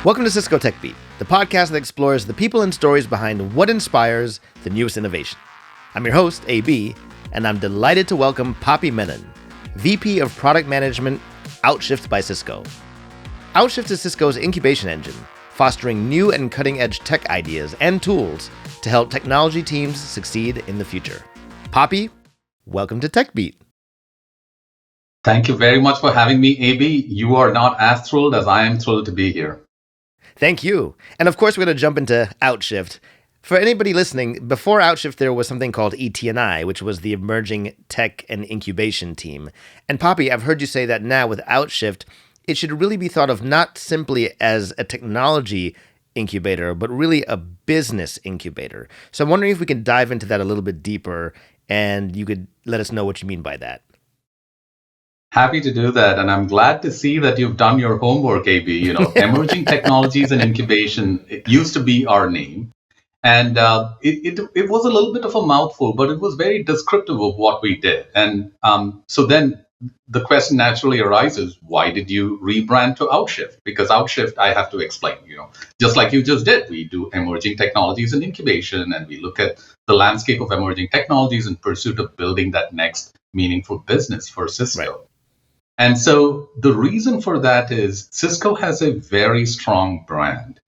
Welcome to Cisco TechBeat, the podcast that explores the people and stories behind what inspires the newest innovation. I'm your host, AB, and I'm delighted to welcome Papi Menon, VP of Product Management, Outshift by Cisco. Outshift is Cisco's incubation engine, fostering new and cutting-edge tech ideas and tools to help technology teams succeed in the future. Papi, welcome to TechBeat. Thank you very much for having me, AB. You are not as thrilled as I am thrilled to be here. Thank you. And of course, we're going to jump into Outshift. For anybody listening, before Outshift, there was something called ET&I, which was the emerging tech and incubation team. And Papi, I've heard you say that now with Outshift, it should really be thought of not simply as a technology incubator, but really a business incubator. So I'm wondering if we can dive into that a little bit deeper, and you could let us know what you mean by that. Happy to do that. And I'm glad to see that you've done your homework, AB. Emerging technologies and incubation, it used to be our name. And it was a little bit of a mouthful, but it was very descriptive of what we did. And so then the question naturally arises, why did you rebrand to Outshift? Because Outshift, I have to explain, just like you just did, we do emerging technologies and incubation, and we look at the landscape of emerging technologies in pursuit of building that next meaningful business for Cisco. Right. And so the reason for that is Cisco has a very strong brand.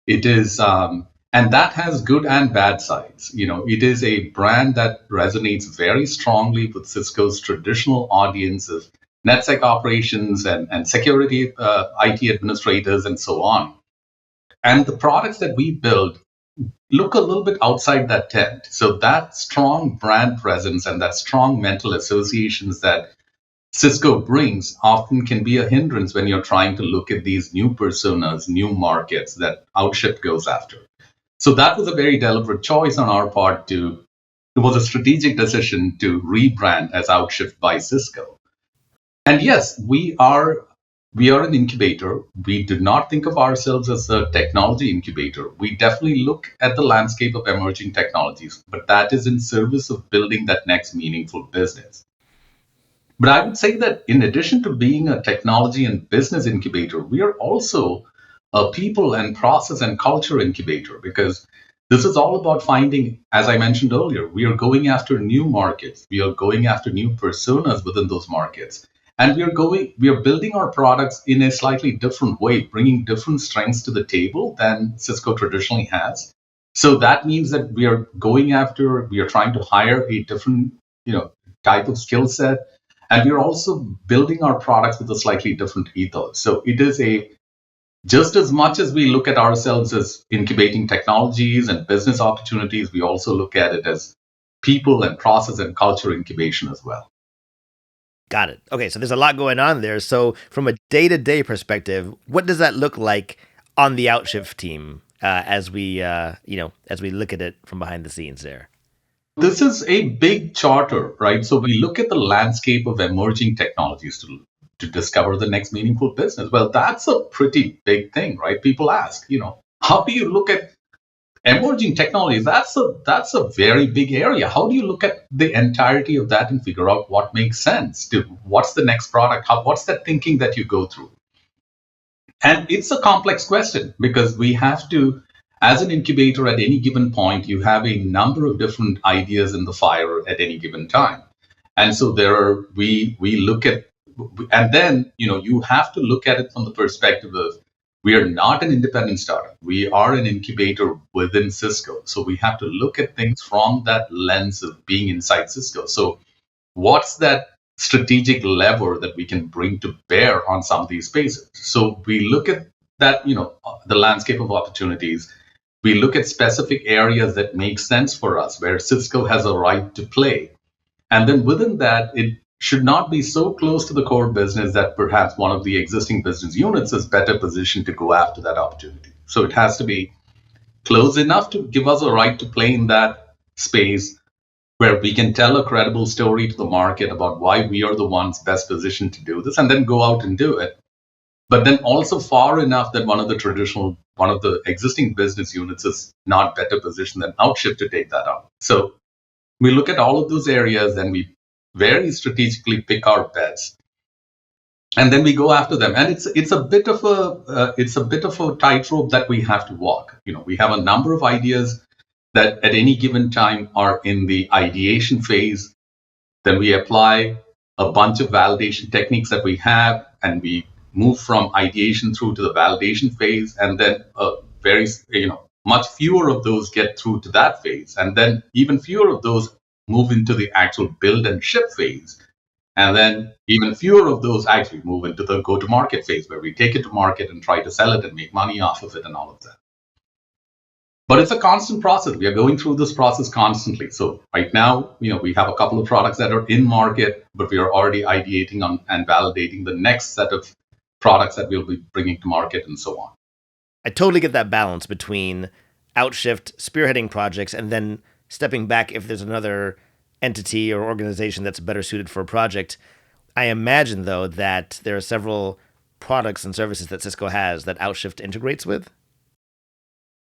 It is, and that has good and bad sides. It is a brand that resonates very strongly with Cisco's traditional audience of NetSec operations and security, IT administrators, and so on. And the products that we build look a little bit outside that tent. So that strong brand presence and that strong mental associations that Cisco brings often can be a hindrance when you're trying to look at these new personas, new markets that Outshift goes after. So that was a very deliberate choice on our part. It was a strategic decision to rebrand as Outshift by Cisco. And yes, we are an incubator. We do not think of ourselves as a technology incubator. We definitely look at the landscape of emerging technologies, but that is in service of building that next meaningful business. But I would say that in addition to being a technology and business incubator, we are also a people and process and culture incubator, because this is all about finding, as I mentioned earlier, we are going after new markets. We are going after new personas within those markets. And we are building our products in a slightly different way, bringing different strengths to the table than Cisco traditionally has. So that means that we are trying to hire a different, type of skill set. And we're also building our products with a slightly different ethos. So it is just as much as we look at ourselves as incubating technologies and business opportunities, we also look at it as people and process and culture incubation as well. Got it. Okay, so there's a lot going on there. So from a day-to-day perspective, what does that look like on the Outshift team as we look at it from behind the scenes there? This is a big charter, right? So we look at the landscape of emerging technologies to discover the next meaningful business. Well, that's a pretty big thing, right? People ask, how do you look at emerging technologies? That's a very big area. How do you look at the entirety of that and figure out what makes sense? What's the next product? What's that thinking that you go through? And it's a complex question, because we have to, as an incubator at any given point, you have a number of different ideas in the fire at any given time. And so we look at, and then, you have to look at it from the perspective of, we are not an independent startup. We are an incubator within Cisco. So we have to look at things from that lens of being inside Cisco. So what's that strategic lever that we can bring to bear on some of these spaces? So we look at that, the landscape of opportunities. We look at specific areas that make sense for us, where Cisco has a right to play. And then within that, it should not be so close to the core business that perhaps one of the existing business units is better positioned to go after that opportunity. So it has to be close enough to give us a right to play in that space, where we can tell a credible story to the market about why we are the ones best positioned to do this, and then go out and do it. But then also far enough that one of the existing business units is not better positioned than Outshift to take that on. So we look at all of those areas, and we very strategically pick our bets. and then we go after them. And it's a bit of a tightrope that we have to walk. We have a number of ideas that at any given time are in the ideation phase. Then we apply a bunch of validation techniques that we have, and we move from ideation through to the validation phase, and then very much fewer of those get through to that phase, and then even fewer of those move into the actual build and ship phase, and then even fewer of those actually move into the go to market phase, where we take it to market and try to sell it and make money off of it and all of that. But it's a constant process. We are going through this process constantly. So right now, we have a couple of products that are in market, but we are already ideating on and validating the next set of products that we'll be bringing to market and so on. I totally get that balance between Outshift spearheading projects and then stepping back if there's another entity or organization that's better suited for a project. I imagine, though, that there are several products and services that Cisco has that Outshift integrates with.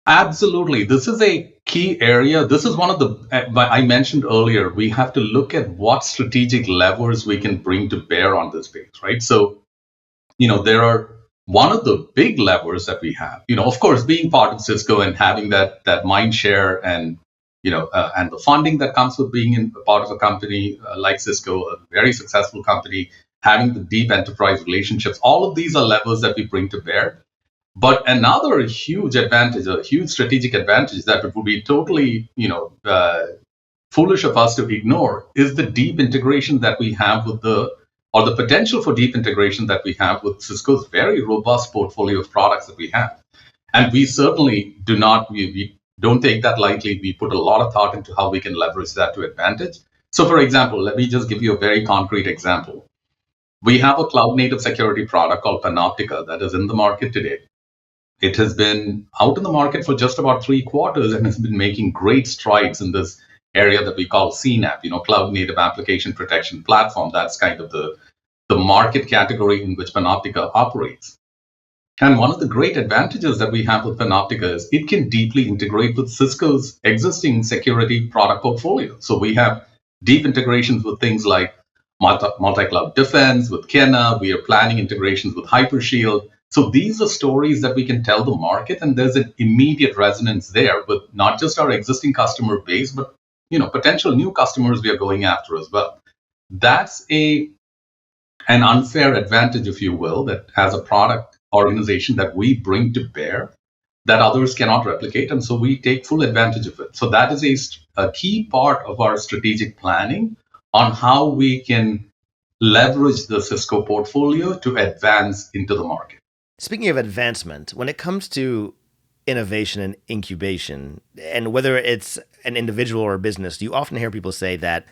Absolutely. This is a key area. This is one of the, I mentioned earlier, we have to look at what strategic levers we can bring to bear on this space, right? So, there are one of the big levers that we have, of course, being part of Cisco and having that mind share and, and the funding that comes with being in part of a company like Cisco, a very successful company, having the deep enterprise relationships, all of these are levers that we bring to bear. But another huge advantage, a huge strategic advantage that it would be totally, foolish of us to ignore is the deep integration that we have with the potential for deep integration that we have with Cisco's very robust portfolio of products that we have. And we certainly do not, we don't take that lightly. We put a lot of thought into how we can leverage that to advantage. So for example, let me just give you a very concrete example. We have a cloud native security product called Panoptica that is in the market today. It has been out in the market for just about 3 quarters and has been making great strides in this area that we call CNAPP, Cloud Native Application Protection Platform. That's kind of the market category in which Panoptica operates. And one of the great advantages that we have with Panoptica is it can deeply integrate with Cisco's existing security product portfolio. So we have deep integrations with things like multi-cloud defense, with Kenna. We are planning integrations with Hypershield. So these are stories that we can tell the market, and there's an immediate resonance there with not just our existing customer base, but potential new customers we are going after as well. That's an unfair advantage, if you will, that as a product organization that we bring to bear that others cannot replicate, and so we take full advantage of it. So that is a key part of our strategic planning on how we can leverage the Cisco portfolio to advance into the market. Speaking of advancement, when it comes to innovation and incubation, and whether it's an individual or a business, you often hear people say that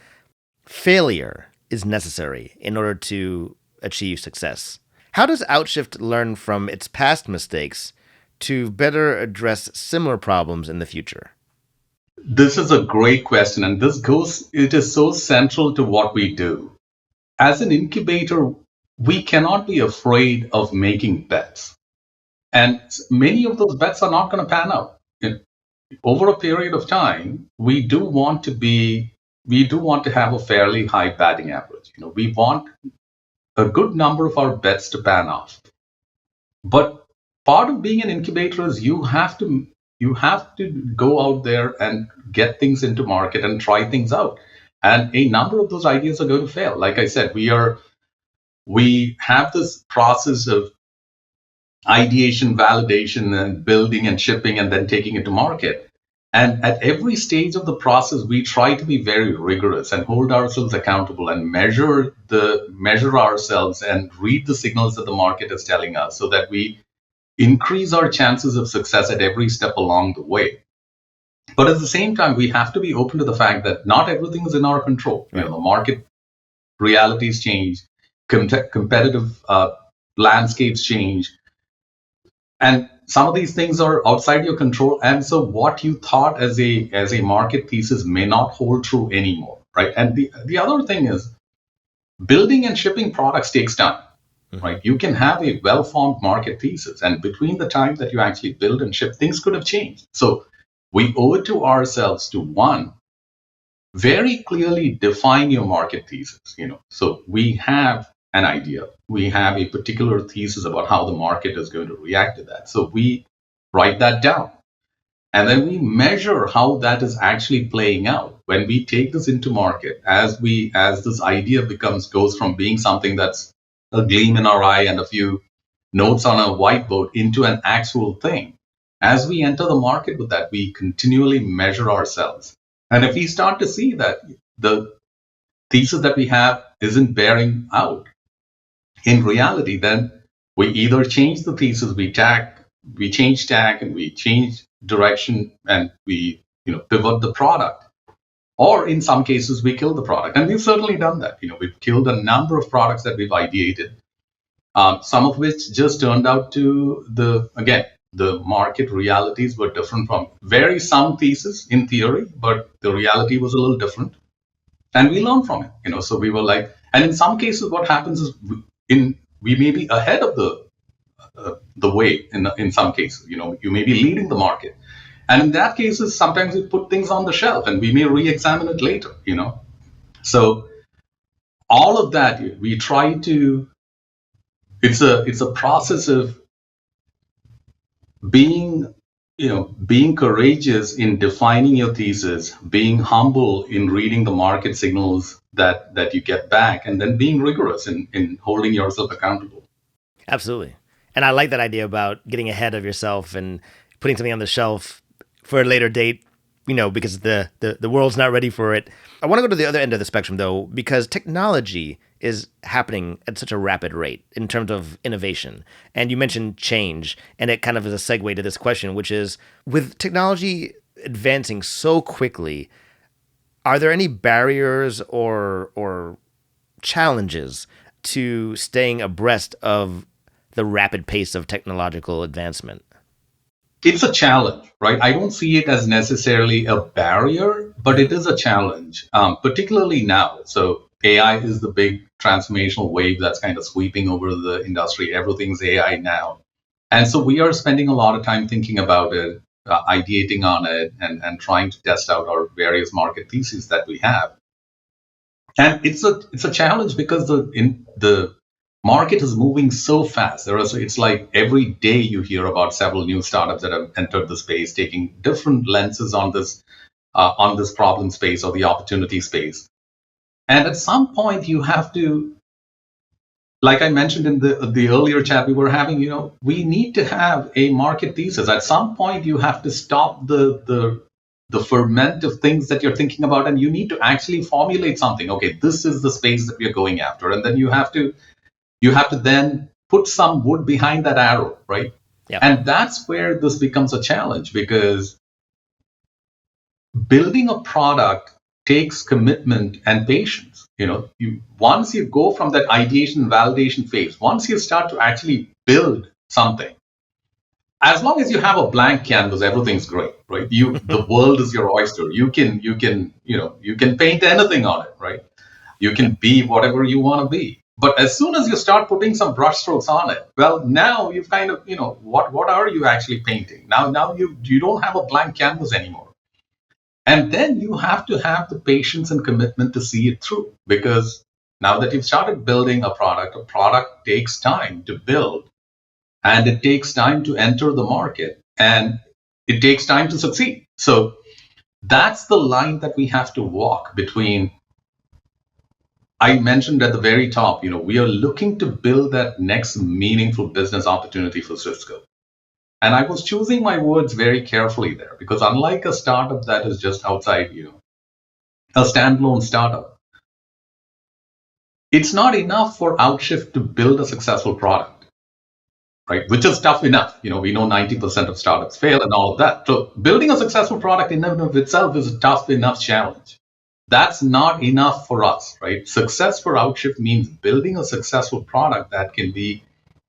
failure is necessary in order to achieve success. How does Outshift learn from its past mistakes to better address similar problems in the future? This is a great question, and it is so central to what we do. As an incubator, we cannot be afraid of making bets. And many of those bets are not going to pan out. Over a period of time, we do want to have a fairly high batting average. We want a good number of our bets to pan off. But part of being an incubator is you have to go out there and get things into market and try things out. And a number of those ideas are going to fail. Like I said, we have this process of ideation, validation, and building and shipping, and then taking it to market. And at every stage of the process, we try to be very rigorous and hold ourselves accountable and measure ourselves and read the signals that the market is telling us so that we increase our chances of success at every step along the way. But at the same time, we have to be open to the fact that not everything is in our control. Right. The market realities change, competitive landscapes change, and some of these things are outside your control. And so what you thought as a market thesis may not hold true anymore, right? And the other thing is building and shipping products takes time, right? You can have a well-formed market thesis, and between the time that you actually build and ship, things could have changed. So we owe it to ourselves to, one, very clearly define your market thesis. So we have an idea. We have a particular thesis about how the market is going to react to that. So we write that down. And then we measure how that is actually playing out. When we take this into market, as this idea goes from being something that's a gleam in our eye and a few notes on a whiteboard into an actual thing. As we enter the market with that, we continually measure ourselves. And if we start to see that the thesis that we have isn't bearing out in reality, then we either change the thesis, we change tack, and we change direction, and we pivot the product. Or in some cases, we kill the product. And we've certainly done that. We've killed a number of products that we've ideated, some of which just turned out to the market realities were different from very sound thesis in theory, but the reality was a little different. And we learned from it. So we were like, and in some cases, what happens is we may be ahead of the way in some cases. You may be leading the market. And in that cases, sometimes we put things on the shelf and we may re-examine it later, So all of that, we try to, it's a process of being courageous in defining your thesis, being humble in reading the market signals that you get back, and then being rigorous in holding yourself accountable. Absolutely. And I like that idea about getting ahead of yourself and putting something on the shelf for a later date, because the world's not ready for it. I want to go to the other end of the spectrum, though, because technology is happening at such a rapid rate in terms of innovation. And you mentioned change, and it kind of is a segue to this question, which is, with technology advancing so quickly, are there any barriers or challenges to staying abreast of the rapid pace of technological advancement? It's a challenge, right? I don't see it as necessarily a barrier, but it is a challenge, particularly now. So AI is the big transformational wave that's kind of sweeping over the industry. Everything's AI now. And so we are spending a lot of time thinking about it, ideating on it, and trying to test out our various market theses that we have. And it's a challenge because the market is moving so fast. It's like every day you hear about several new startups that have entered the space, taking different lenses on this problem space or the opportunity space. And at some point, you have to, like I mentioned in the earlier chat we were having, we need to have a market thesis. At some point, you have to stop the ferment of things that you're thinking about, and you need to actually formulate something. Okay, this is the space that we are going after, and then you have to then put some wood behind that arrow, right? Yeah. And that's where this becomes a challenge, because building a product takes commitment and patience. Once you go from that ideation and validation phase, once you start to actually build something, as long as you have a blank canvas, everything's great, right? The world is your oyster. You can paint anything on it, right? You can be whatever you want to be. But as soon as you start putting some brushstrokes on it, well, now you've kind of, what are you actually painting? Now you don't have a blank canvas anymore. And then you have to have the patience and commitment to see it through, because now that you've started building a product takes time to build, and it takes time to enter the market, and it takes time to succeed. So that's the line that we have to walk between. I mentioned at the very top, we are looking to build that next meaningful business opportunity for Cisco. And I was choosing my words very carefully there, because unlike a startup that is just outside, a standalone startup, it's not enough for Outshift to build a successful product, right? Which is tough enough. We know 90% of startups fail and all of that. So building a successful product in and of itself is a tough enough challenge. That's not enough for us, right? Success for Outshift means building a successful product that can be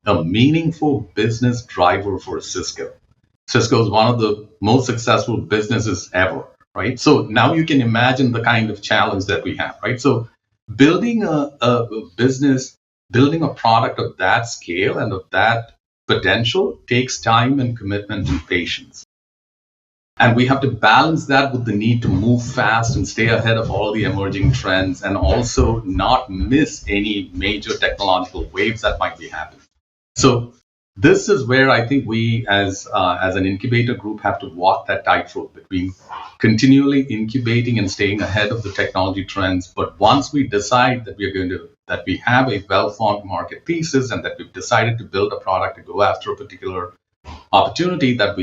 a meaningful business driver for Cisco. Cisco is one of the most successful businesses ever, right? So now you can imagine the kind of challenge that we have, right? So building a business, building a product of that scale and of that potential takes time and commitment and patience. And we have to balance that with the need to move fast and stay ahead of all the emerging trends and also not miss any major technological waves that might be happening. So this is where I think we as an incubator group have to walk that tightrope between continually incubating and staying ahead of the technology trends. But once we decide that that we have a well-formed market thesis and that we've decided to build a product to go after a particular opportunity, that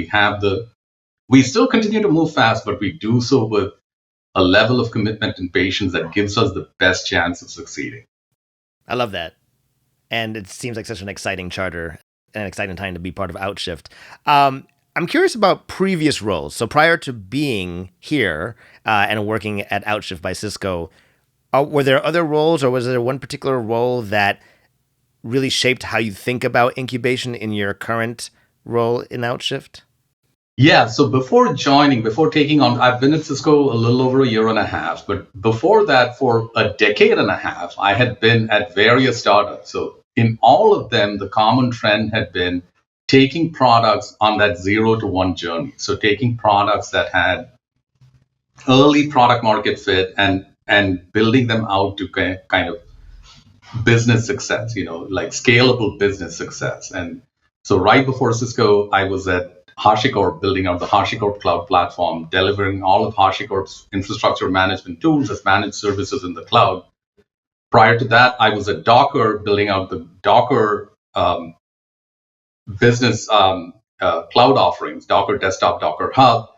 we still continue to move fast, but we do so with a level of commitment and patience that gives us the best chance of succeeding. I love that. And it seems like such an exciting charter and an exciting time to be part of Outshift. I'm curious about previous roles. So prior to being here and working at Outshift by Cisco, were there other roles or was there one particular role that really shaped how you think about incubation in your current role in Outshift? Yeah, so before taking on, I've been at Cisco a little over a year and a half, but before that, for a decade and a half, I had been at various startups. So in all of them, the common trend had been taking products on that 0 to 1 journey. So taking products that had early product market fit and building them out to kind of business success, like scalable business success. And so right before Cisco, I was at HashiCorp building out the HashiCorp cloud platform, delivering all of HashiCorp's infrastructure management tools as managed services in the cloud. Prior to that, I was at Docker building out the Docker business cloud offerings, Docker Desktop, Docker Hub.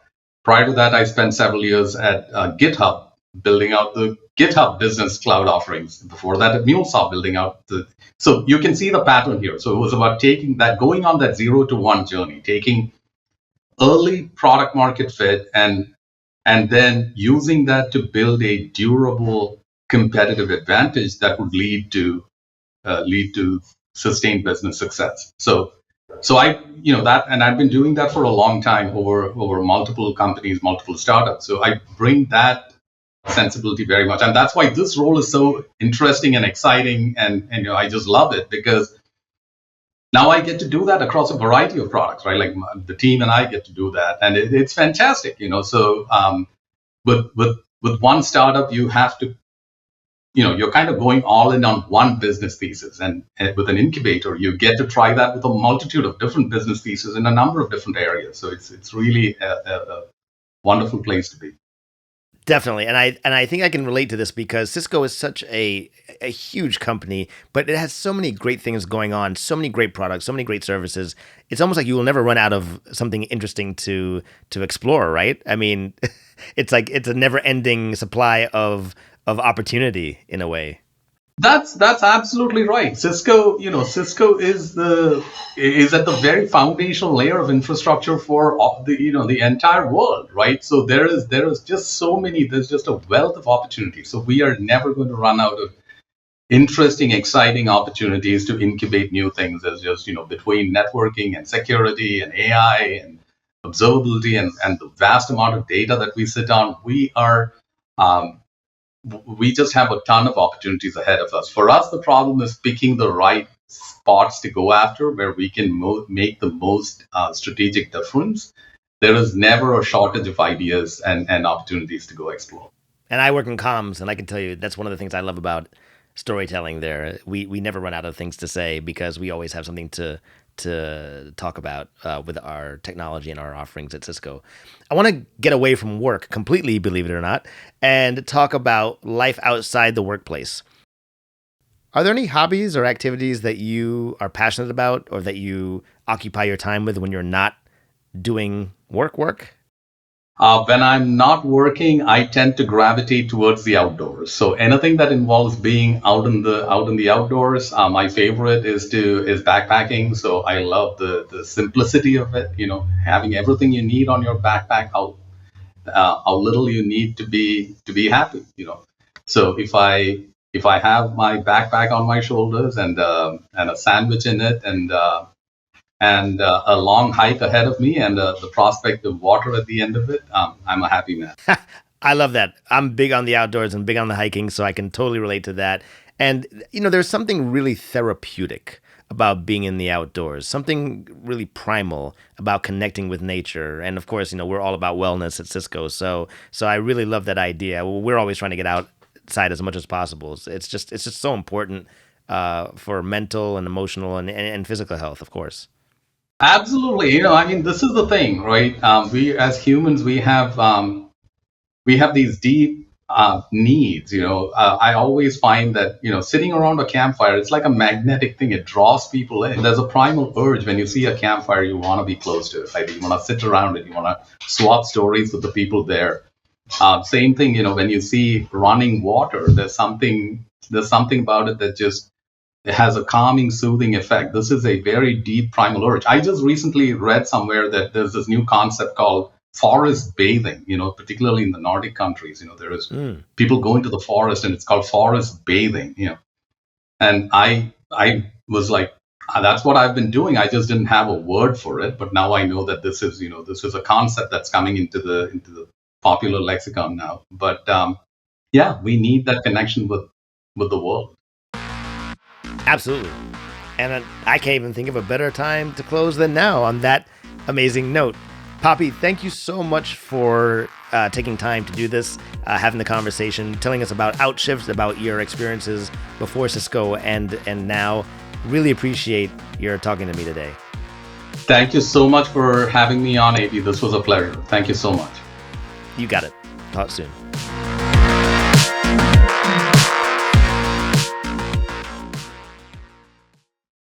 Prior to that, I spent several years at GitHub building out the GitHub business cloud offerings. Before that, at MuleSoft building out the. So you can see the pattern here. So it was about going on that 0 to 1 journey, taking early product market fit and then using that to build a durable competitive advantage that would lead to sustained business success. So I've been doing that for a long time over multiple companies, multiple startups. So I bring that sensibility very much, and that's why this role is so interesting and exciting, and I just love it because now I get to do that across a variety of products, right? Like the team and I get to do that, and it's fantastic, So with one startup, you have to you're kind of going all in on one business thesis. And with an incubator, you get to try that with a multitude of different business theses in a number of different areas. So it's really a wonderful place to be. Definitely, and I think I can relate to this because Cisco is such a huge company, but it has so many great things going on, so many great products, so many great services. It's almost like you will never run out of something interesting to explore, right? I mean, it's like it's a never-ending supply of opportunity in a way. That's absolutely right. Cisco is at the very foundational layer of infrastructure for the entire world, right? So there is just so many. There's just a wealth of opportunities. So we are never going to run out of interesting, exciting opportunities to incubate new things. There's just between networking and security and AI and observability and the vast amount of data that we sit on, we just have a ton of opportunities ahead of us. For us, the problem is picking the right spots to go after where we can make the most strategic difference. There is never a shortage of ideas and opportunities to go explore. And I work in comms, and I can tell you that's one of the things I love about storytelling there. We never run out of things to say because we always have something to talk about with our technology and our offerings at Cisco. I want to get away from work completely, believe it or not, and talk about life outside the workplace. Are there any hobbies or activities that you are passionate about or that you occupy your time with when you're not doing work? When I'm not working, I tend to gravitate towards the outdoors. So anything that involves being out in the outdoors, my favorite is backpacking. So I love the simplicity of it. Having everything you need on your backpack. How little you need to be happy. So if I have my backpack on my shoulders and a sandwich in it and a long hike ahead of me and the prospect of water at the end of it, I'm a happy man. I love that. I'm big on the outdoors and big on the hiking, so I can totally relate to that. And, there's something really therapeutic about being in the outdoors, something really primal about connecting with nature. And of course, we're all about wellness at Cisco. So I really love that idea. We're always trying to get outside as much as possible. It's just so important for mental and emotional and physical health, of course. Absolutely. I mean, this is the thing, right? We as humans, we have these deep needs. I always find that sitting around a campfire, it's like a magnetic thing. It draws people in. There's a primal urge when you see a campfire, you want to be close to it. Like you want to sit around it, you want to swap stories with the people there. Same thing, when you see running water, there's something about it that just it has a calming, soothing effect. This is a very deep primal urge. I just recently read somewhere that there's this new concept called forest bathing, particularly in the Nordic countries. There is people go into the forest and it's called forest bathing. And I was like, that's what I've been doing. I just didn't have a word for it, but now I know that this is a concept that's coming into the popular lexicon now. But yeah, we need that connection with the world. Absolutely. And I can't even think of a better time to close than now on that amazing note. Papi, thank you so much for taking time to do this, having the conversation, telling us about Outshift, about your experiences before Cisco and now. Really appreciate your talking to me today. Thank you so much for having me on, AB. This was a pleasure. Thank you so much. You got it. Talk soon.